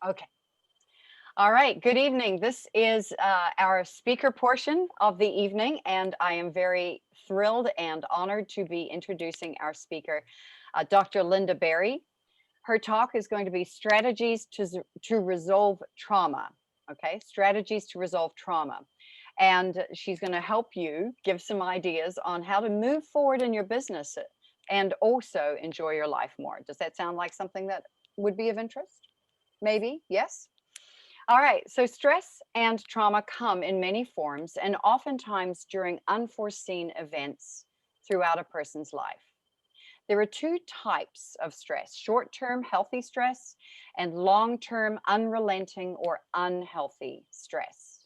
Okay. All right. Good evening. This is our speaker portion of the evening, and I am very thrilled and honored to be introducing our speaker, Dr. Linda Berry. Her talk is going to be strategies to resolve trauma. Okay, strategies to resolve trauma. And she's going to help you give some ideas on how to move forward in your business and also enjoy your life more. Does that sound like something that would be of interest? Maybe, yes? All right, so stress and trauma come in many forms and oftentimes during unforeseen events throughout a person's life. There are two types of stress: short term healthy stress and long term unrelenting or unhealthy stress.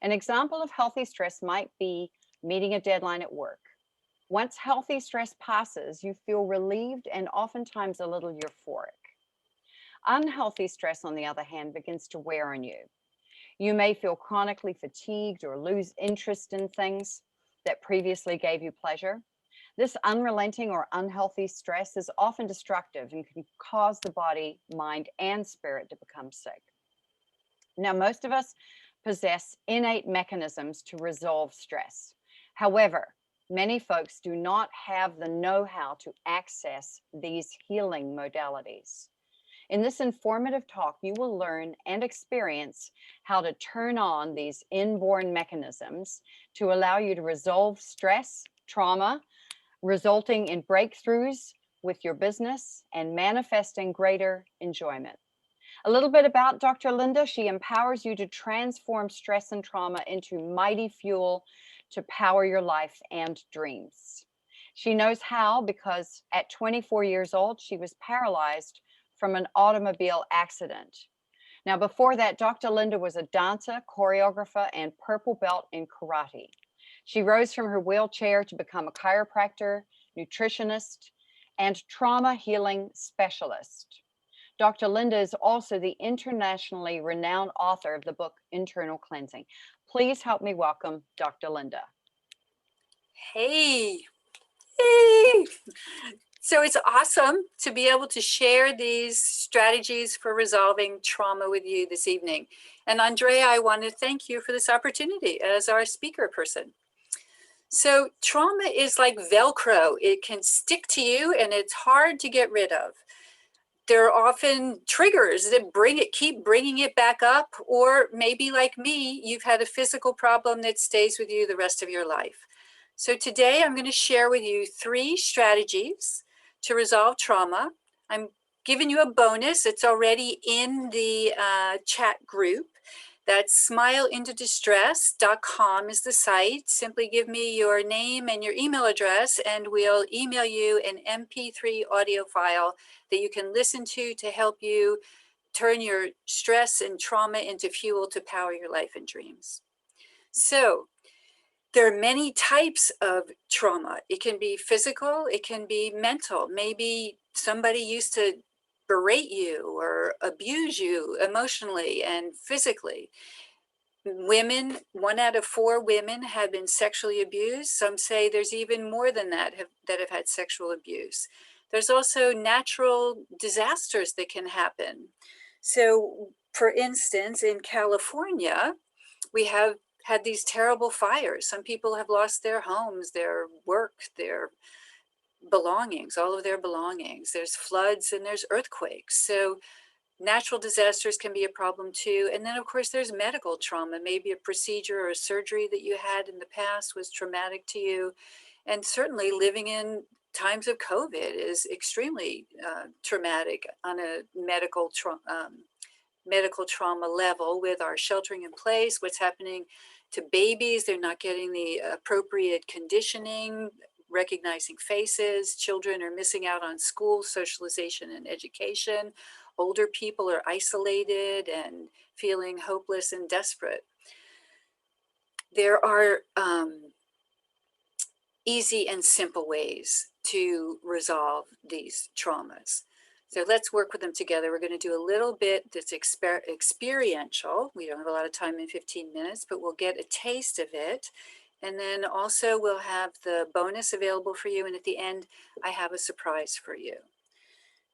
An example of healthy stress might be meeting a deadline at work. Once healthy stress passes, you feel relieved and oftentimes a little euphoric. Unhealthy stress, on the other hand, begins to wear on you. You may feel chronically fatigued or lose interest in things that previously gave you pleasure. This unrelenting or unhealthy stress is often destructive and can cause the body, mind, and spirit to become sick. Now, most of us possess innate mechanisms to resolve stress. However, many folks do not have the know-how to access these healing modalities. In this informative talk, you will learn and experience how to turn on these inborn mechanisms to allow you to resolve stress, trauma, resulting in breakthroughs with your business and manifesting greater enjoyment. A little bit about Dr. Linda. She empowers you to transform stress and trauma into mighty fuel to power your life and dreams. She knows how because at 24 years old, she was paralyzed from an automobile accident. Now, before that, Dr. Linda was a dancer, choreographer, and purple belt in karate. She rose from her wheelchair to become a chiropractor, nutritionist, and trauma healing specialist. Dr. Linda is also the internationally renowned author of the book Internal Cleansing. Please help me welcome Dr. Linda. Hey, hey. So it's awesome to be able to share these strategies for resolving trauma with you this evening. And Andrea, I want to thank you for this opportunity as our speaker person. So trauma is like Velcro. It can stick to you and it's hard to get rid of. There are often triggers that keep bringing it back up, or maybe like me, you've had a physical problem that stays with you the rest of your life. So today I'm going to share with you 3 strategies to resolve trauma. I'm giving you a bonus. It's already in the chat group. That's smileintodistress.com is the site. Simply give me your name and your email address, and we'll email you an MP3 audio file that you can listen to help you turn your stress and trauma into fuel to power your life and dreams. So there are many types of trauma. It can be physical, it can be mental. Maybe somebody used to berate you or abuse you emotionally and physically. Women, 1 out of 4 women have been sexually abused. Some say there's even more than that have had sexual abuse. There's also natural disasters that can happen. So, for instance, in California, we have had these terrible fires. Some people have lost their homes, their work, their belongings, all of their belongings. There's floods and there's earthquakes. So natural disasters can be a problem too. And then of course there's medical trauma. Maybe a procedure or a surgery that you had in the past was traumatic to you. And certainly living in times of COVID is extremely traumatic on a medical trauma level, with our sheltering in place, what's happening to babies. They're not getting the appropriate conditioning, recognizing faces. Children are missing out on school, socialization, and education. Older people are isolated and feeling hopeless and desperate. There are easy and simple ways to resolve these traumas. So let's work with them together. We're going to do a little bit that's experiential. We don't have a lot of time in 15 minutes, but we'll get a taste of it. And then also we'll have the bonus available for you. And at the end, I have a surprise for you.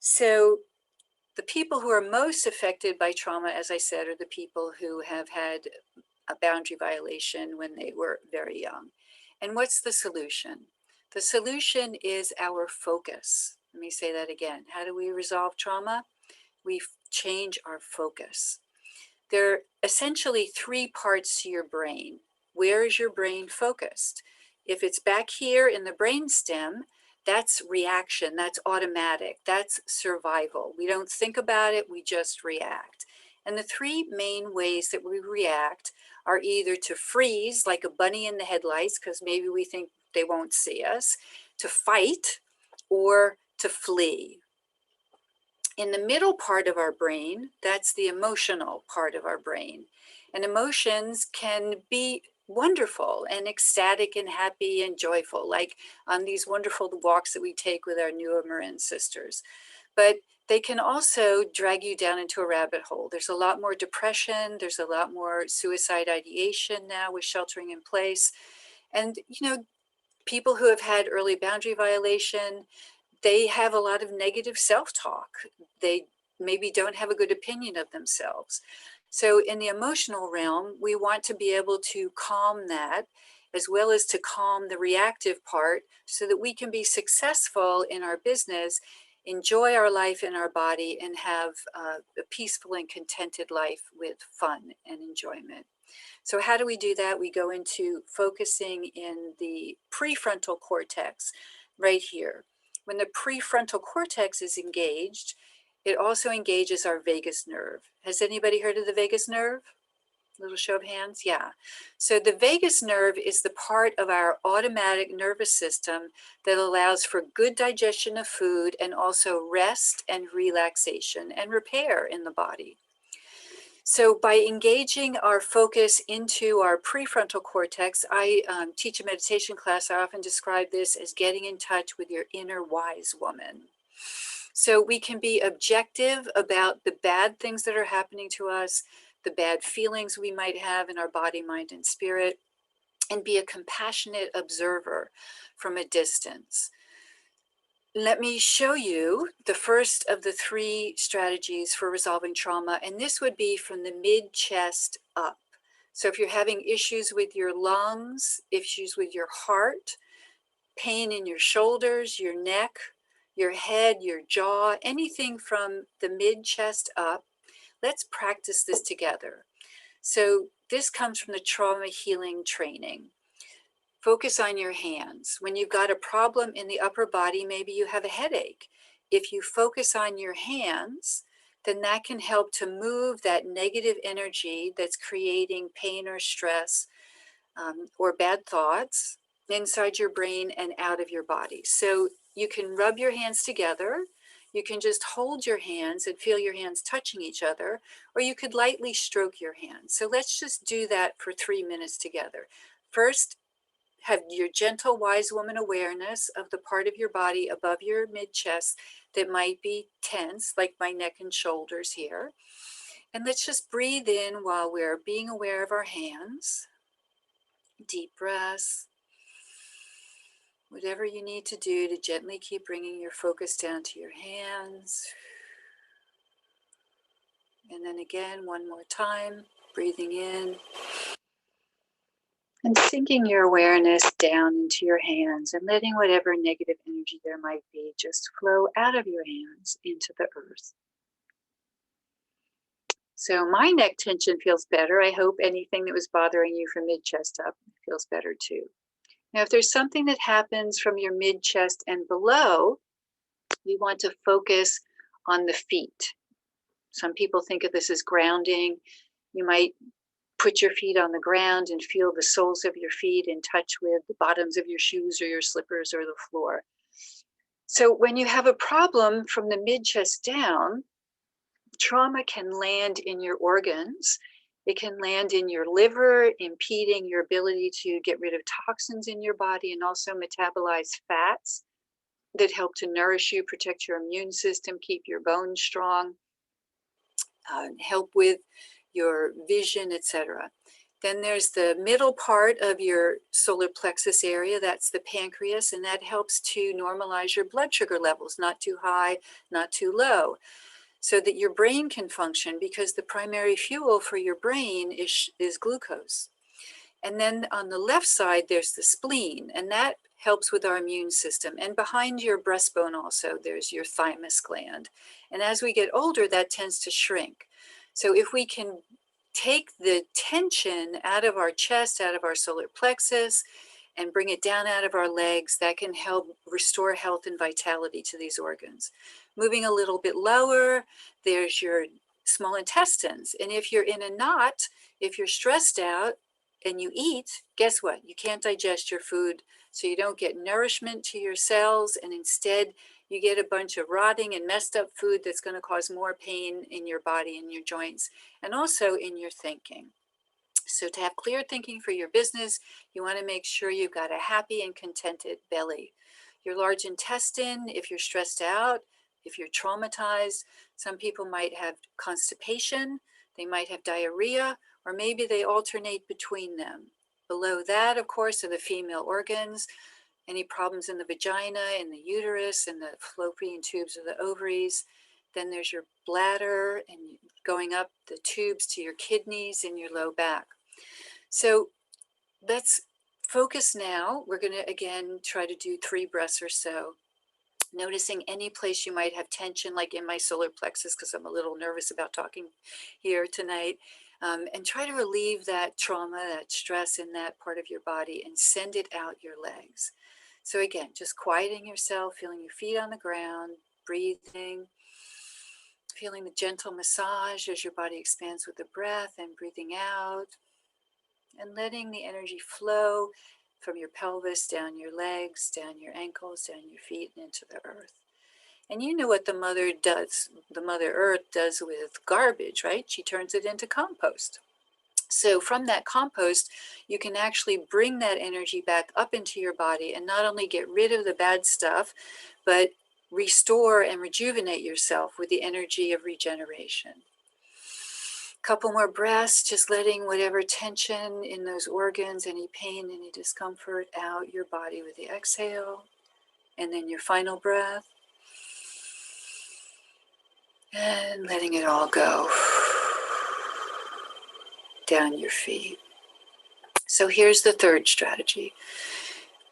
So The people who are most affected by trauma, as I said, are the people who have had a boundary violation when they were very young. And what's the solution? The solution is our focus. Let me say that again. How do we resolve trauma? We change our focus. There are essentially three parts to your brain. Where is your brain focused? If it's back here in the brainstem, that's reaction, that's automatic, that's survival. We don't think about it, we just react. And the three main ways that we react are either to freeze, like a bunny in the headlights, because maybe we think they won't see us, to fight, or to flee. In the middle part of our brain, that's the emotional part of our brain. And emotions can be wonderful and ecstatic and happy and joyful, like on these wonderful walks that we take with our newer Marin sisters. But they can also drag you down into a rabbit hole. There's a lot more depression. There's a lot more suicide ideation now with sheltering in place. And, people who have had early boundary violation, they have a lot of negative self-talk. They maybe don't have a good opinion of themselves. So in the emotional realm, we want to be able to calm that, as well as to calm the reactive part, so that we can be successful in our business, enjoy our life in our body, and have a peaceful and contented life with fun and enjoyment. So how do we do that? We go into focusing in the prefrontal cortex right here. When the prefrontal cortex is engaged, it also engages our vagus nerve. Has anybody heard of the vagus nerve? Little show of hands, yeah. So the vagus nerve is the part of our automatic nervous system that allows for good digestion of food and also rest and relaxation and repair in the body. So by engaging our focus into our prefrontal cortex, I teach a meditation class. I often describe this as getting in touch with your inner wise woman. So we can be objective about the bad things that are happening to us, the bad feelings we might have in our body, mind, and spirit, and be a compassionate observer from a distance. Let me show you the first of the three strategies for resolving trauma, and this would be from the mid-chest up. So if you're having issues with your lungs, issues with your heart, pain in your shoulders, your neck, your head, your jaw, anything from the mid-chest up, let's practice this together. So this comes from the trauma healing training. Focus on your hands. When you've got a problem in the upper body, maybe you have a headache. If you focus on your hands, then that can help to move that negative energy that's creating pain or stress or bad thoughts inside your brain and out of your body. So you can rub your hands together. You can just hold your hands and feel your hands touching each other, or you could lightly stroke your hands. So let's just do that for 3 minutes together. First, have your gentle wise woman awareness of the part of your body above your mid chest that might be tense, like my neck and shoulders here. And let's just breathe in while we're being aware of our hands. Deep breaths. Whatever you need to do to gently keep bringing your focus down to your hands. And then again, one more time, breathing in. And sinking your awareness down into your hands and letting whatever negative energy there might be just flow out of your hands into the earth. So my neck tension feels better. I hope anything that was bothering you from mid-chest up feels better too. Now, if there's something that happens from your mid-chest and below, we want to focus on the feet. Some people think of this as grounding. You might put your feet on the ground and feel the soles of your feet in touch with the bottoms of your shoes or your slippers or the floor. So when you have a problem from the mid-chest down, trauma can land in your organs. It can land in your liver, impeding your ability to get rid of toxins in your body and also metabolize fats that help to nourish you, protect your immune system, keep your bones strong, help with your vision, etc. Then there's the middle part of your solar plexus area, that's the pancreas, and that helps to normalize your blood sugar levels, not too high, not too low. so that your brain can function, because the primary fuel for your brain is glucose. And then on the left side, there's the spleen, and that helps with our immune system. And behind your breastbone also, there's your thymus gland. And as we get older, that tends to shrink. So if we can take the tension out of our chest, out of our solar plexus, and bring it down out of our legs, that can help restore health and vitality to these organs. Moving a little bit lower, there's your small intestines. And if you're in a knot, if you're stressed out and you eat, guess what? You can't digest your food, so you don't get nourishment to your cells, and instead you get a bunch of rotting and messed up food that's going to cause more pain in your body and your joints, and also in your thinking. So to have clear thinking for your business, you want to make sure you've got a happy and contented belly. Your large intestine, if you're stressed out, if you're traumatized, some people might have constipation, they might have diarrhea, or maybe they alternate between them. Below that, of course, are the female organs. Any problems in the vagina, in the uterus, in the fallopian tubes of the ovaries. Then there's your bladder, and going up the tubes to your kidneys and your low back. So let's focus now. We're going to, again, try to do 3 breaths or so. Noticing any place you might have tension, like in my solar plexus, because I'm a little nervous about talking here tonight. And try to relieve that trauma, that stress in that part of your body, and send it out your legs. So again, just quieting yourself, feeling your feet on the ground, breathing, feeling the gentle massage as your body expands with the breath, and breathing out, and letting the energy flow from your pelvis down your legs, down your ankles, down your feet, and into the earth. And you know what the mother does, the Mother Earth does with garbage, right? She turns it into compost. So from that compost, you can actually bring that energy back up into your body, and not only get rid of the bad stuff, but restore and rejuvenate yourself with the energy of regeneration. Couple more breaths, just letting whatever tension in those organs, any pain, any discomfort, out your body with the exhale. And then your final breath. And letting it all go down your feet. So here's the third strategy.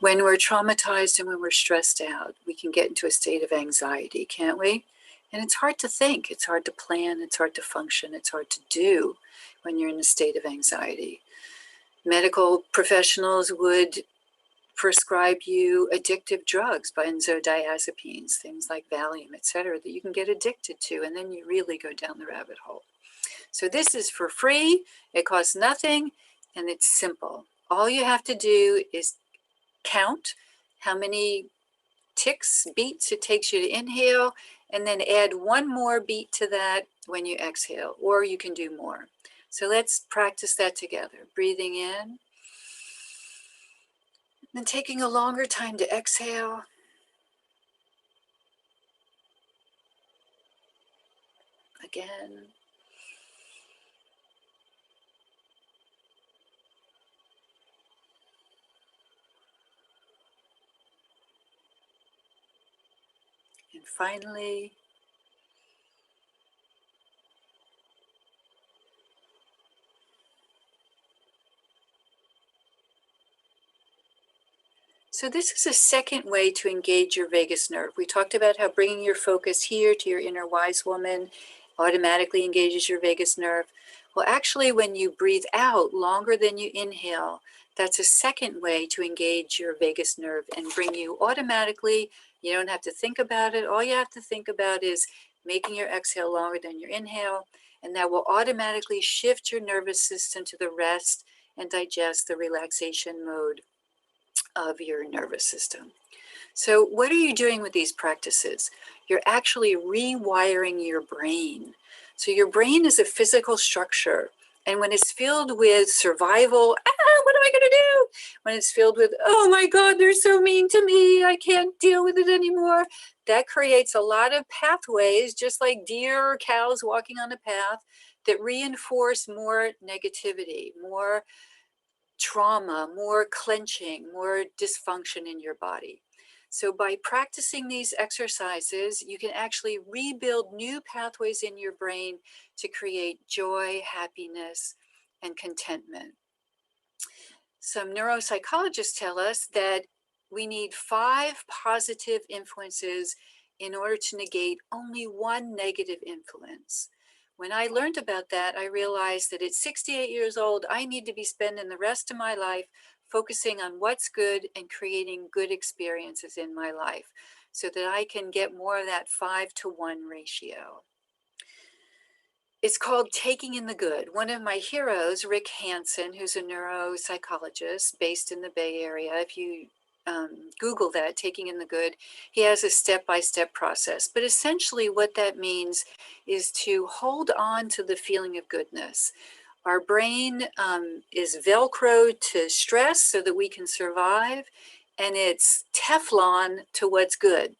When we're traumatized and when we're stressed out, we can get into a state of anxiety, can't we? And it's hard to think, it's hard to plan, it's hard to function, it's hard to do when you're in a state of anxiety. Medical professionals would prescribe you addictive drugs, benzodiazepines, things like Valium, etc., that you can get addicted to, and then you really go down the rabbit hole. So this is for free, it costs nothing, and it's simple. All you have to do is count how many ticks, beats it takes you to inhale, and then add 1 more beat to that when you exhale, or you can do more. So let's practice that together. Breathing in, then taking a longer time to exhale. Again. And finally, so this is a second way to engage your vagus nerve. We talked about how bringing your focus here to your inner wise woman automatically engages your vagus nerve. Well, actually, when you breathe out longer than you inhale, that's a second way to engage your vagus nerve and bring you automatically. You don't have to think about it. All you have to think about is making your exhale longer than your inhale, and that will automatically shift your nervous system to the rest and digest, the relaxation mode of your nervous system. So what are you doing with these practices? You're actually rewiring your brain. So your brain is a physical structure. And when it's filled with survival, what am I going to do? When it's filled with, oh my God, they're so mean to me, I can't deal with it anymore. That creates a lot of pathways, just like deer or cows walking on a path, that reinforce more negativity, more trauma, more clenching, more dysfunction in your body. So by practicing these exercises, you can actually rebuild new pathways in your brain to create joy, happiness, and contentment. Some neuropsychologists tell us that we need 5 positive influences in order to negate only one negative influence. When I learned about that, I realized that at 68 years old, I need to be spending the rest of my life focusing on what's good and creating good experiences in my life so that I can get more of that 5-to-1 ratio. It's called Taking in the Good. One of my heroes, Rick Hansen, who's a neuropsychologist based in the Bay Area, if you Google that, Taking in the Good, he has a step-by-step process. But essentially what that means is to hold on to the feeling of goodness. Our brain is Velcro to stress so that we can survive, and it's Teflon to what's good.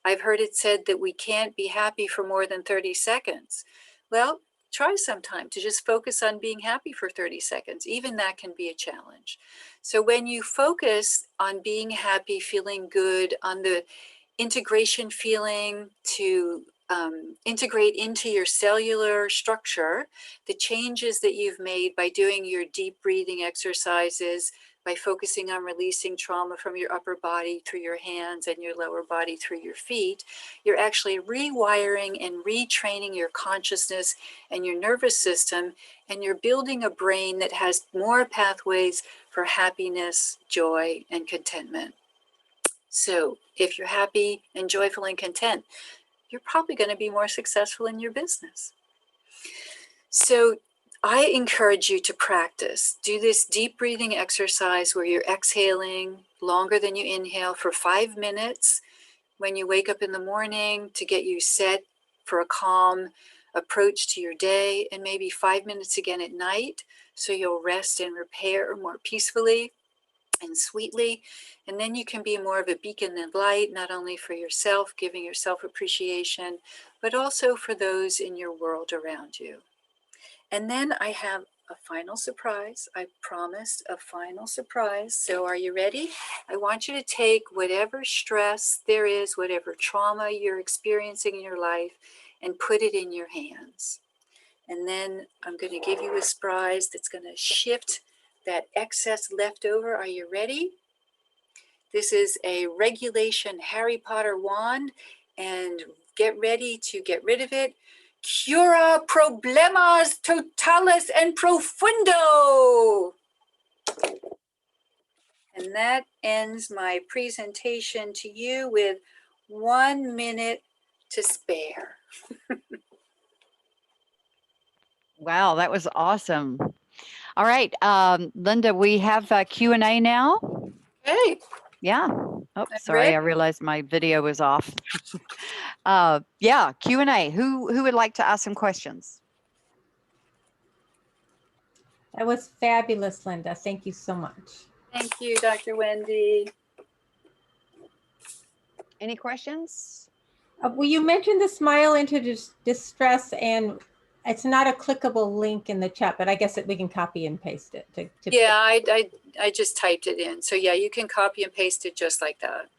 I've heard it said that we can't be happy for more than 30 seconds. Well, try sometime to just focus on being happy for 30 seconds. Even that can be a challenge. So when you focus on being happy, feeling good, on the integration feeling to integrate into your cellular structure, the changes that you've made by doing your deep breathing exercises, by focusing on releasing trauma from your upper body through your hands and your lower body through your feet, you're actually rewiring and retraining your consciousness and your nervous system, and you're building a brain that has more pathways for happiness, joy, and contentment. So if you're happy and joyful and content, you're probably going to be more successful in your business. So I encourage you to practice. Do this deep breathing exercise where you're exhaling longer than you inhale for 5 minutes when you wake up in the morning to get you set for a calm approach to your day, and maybe 5 minutes again at night so you'll rest and repair more peacefully and sweetly. And then you can be more of a beacon of light, not only for yourself, giving yourself appreciation, but also for those in your world around you. And then I have a final surprise. I promised a final surprise. So are you ready? I want you to take whatever stress there is, whatever trauma you're experiencing in your life, and put it in your hands. And then I'm going to give you a surprise that's going to shift that excess leftover. Are you ready? This is a regulation Harry Potter wand, and get ready to get rid of it. Cura problemas totalis and profundo. And that ends my presentation to you with 1 minute to spare. Wow, that was awesome. All right, Linda, we have Q&A now. Hey, Yeah. Oh, I'm sorry, I ready. realized my video was off. Yeah, Q&A. Who would like to ask some questions? That was fabulous, Linda. Thank you so much. Thank you, Dr. Wendy. Any questions? Well, you mentioned the smile into distress, and it's not a clickable link in the chat, but I guess we can copy and paste it. Yeah, I just typed it in. So yeah, you can copy and paste it just like that.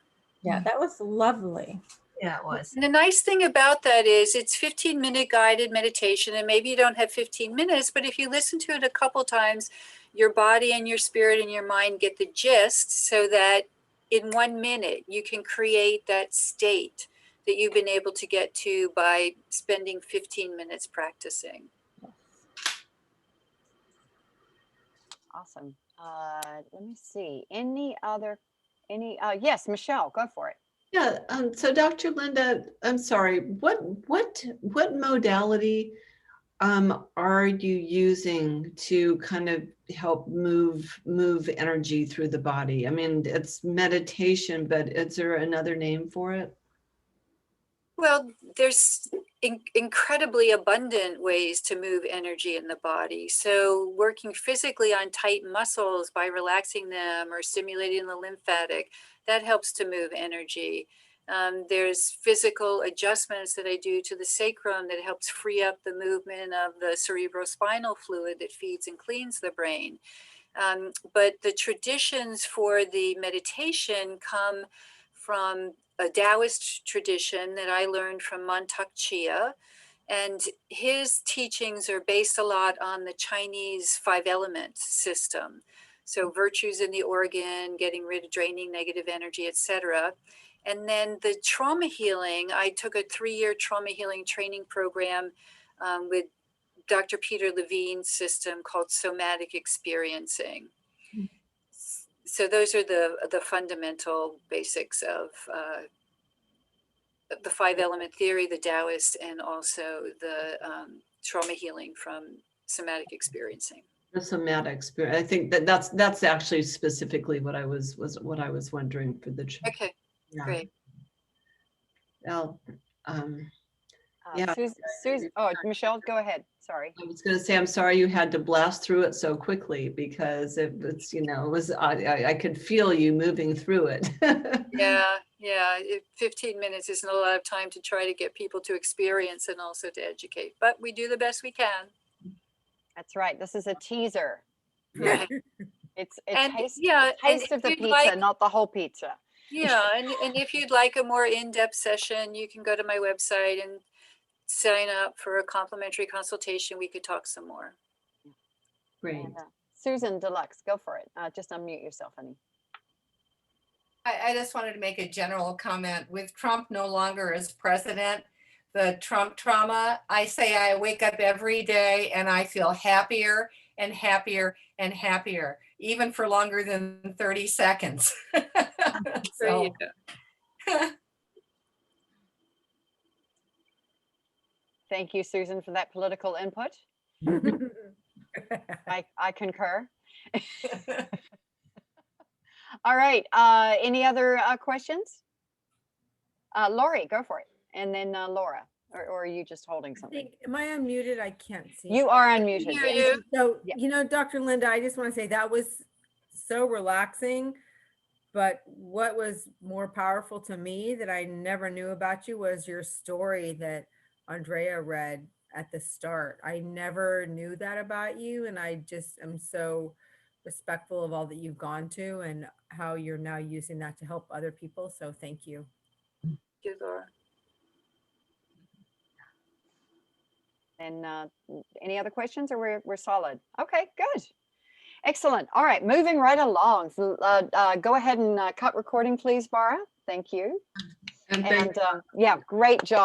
Yeah, that was lovely. Yeah, it was. And the nice thing about that is it's 15-minute guided meditation, and maybe you don't have 15 minutes, but if you listen to it a couple times, your body and your spirit and your mind get the gist, so that in 1 minute you can create that state that you've been able to get to by spending 15 minutes practicing. Awesome. Let me see. Yes, Michelle, go for it. Yeah. So Dr. Linda, I'm sorry. What modality are you using to kind of help move energy through the body? I mean, it's meditation, but is there another name for it? Well, there's incredibly abundant ways to move energy in the body. So working physically on tight muscles by relaxing them or stimulating the lymphatic, that helps to move energy. There's physical adjustments that I do to the sacrum that helps free up the movement of the cerebrospinal fluid that feeds and cleans the brain. But the traditions for the meditation come from a Taoist tradition that I learned from Mantak Chia. And his teachings are based a lot on the Chinese 5-element system. So virtues in the organ, getting rid of draining negative energy, etc. And then the trauma healing, I took a 3-year trauma healing training program with Dr. Peter Levine's system called somatic experiencing. So those are the fundamental basics of the 5-element theory, the Taoist, and also the trauma healing from somatic experiencing. The somatic experience. I think that's actually specifically what I was wondering for the. Okay, Yeah. great. Well, yeah. Susan, oh, Michelle, go ahead. Sorry. I was going to say, I'm sorry you had to blast through it so quickly, because it's, it was, I could feel you moving through it. Yeah. 15 minutes isn't a lot of time to try to get people to experience and also to educate, but we do the best we can. That's right. This is a teaser. Yeah. It's And taste, yeah, a taste and of the if you'd pizza, like- not the whole pizza. Yeah, and if you'd like a more in-depth session, you can go to my website and sign up for a complimentary consultation. We could talk some more. Great. And, Susan Deluxe, go for it. Just unmute yourself, honey. I just wanted to make a general comment. With Trump no longer as president, the Trump trauma, I say I wake up every day and I feel happier and happier and happier, even for longer than 30 seconds. So, Thank you, Susan, for that political input. I concur. All right. Any other questions? Lori, go for it. And then Laura, or are you just holding I something? think, am I unmuted? I can't see. You are unmuted. Hear yes. you. So, Yeah. Dr. Linda, I just want to say that was so relaxing. But what was more powerful to me that I never knew about you was your story that Andrea read at the start. I never knew that about you. And I just am so respectful of all that you've gone to and how you're now using that to help other people. So thank you. Good, Laura. And any other questions, or we're solid? Okay, good. Excellent. All right, moving right along. So, go ahead and cut recording, please, Bara. Thank you. And thank And yeah, great job.